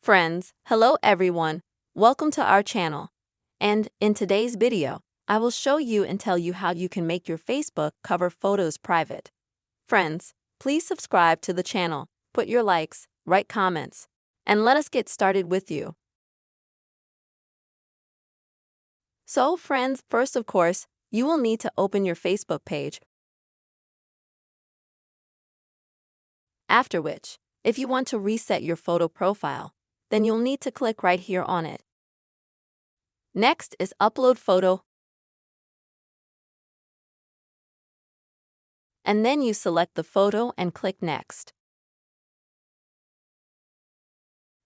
Friends, hello everyone. Welcome to our channel. And in today's video, I will show you and tell you how you can make your Facebook cover photos private. Friends, please subscribe to the channel, put your likes, write comments, and let us get started with you. So friends, first of course, you will need to open your Facebook page. After which, if you want to reset your photo profile, then you'll need to click right here on it. Next is Upload Photo. And then you select the photo and click Next.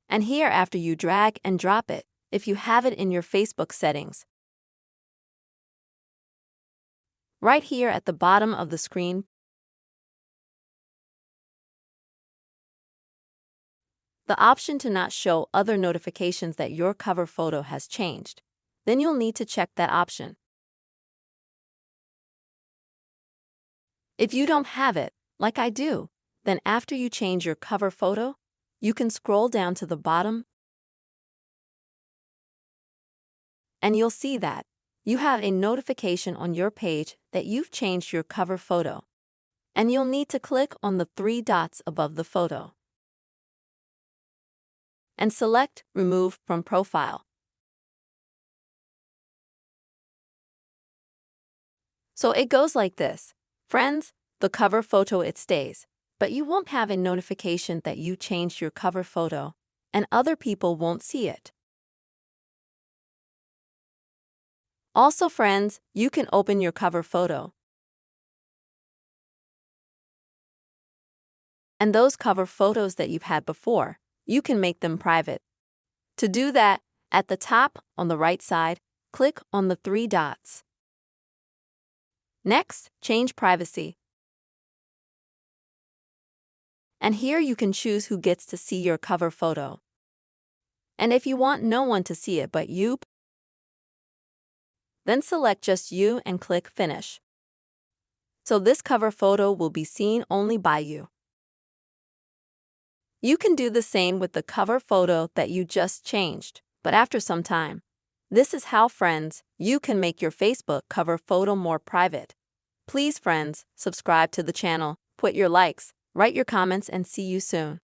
And here after you drag and drop it, if you have it in your Facebook settings. Right here at the bottom of the screen, the option to not show other notifications that your cover photo has changed. Then you'll need to check that option. If you don't have it, like I do, then after you change your cover photo, you can scroll down to the bottom and you'll see that you have a notification on your page that you've changed your cover photo. And you'll need to click on the three dots above the photo and select Remove from Profile. So it goes like this. Friends, the cover photo it stays, but you won't have a notification that you changed your cover photo, and other people won't see it. Also friends, you can open your cover photo. And those cover photos that you've had before, you can make them private. To do that, at the top on the right side, click on the three dots. Next, change privacy. And here you can choose who gets to see your cover photo. And if you want no one to see it but you, then select just you and click Finish. So this cover photo will be seen only by you. You can do the same with the cover photo that you just changed, but after some time. This is how, friends, you can make your Facebook cover photo more private. Please, friends, subscribe to the channel, put your likes, write your comments, and see you soon.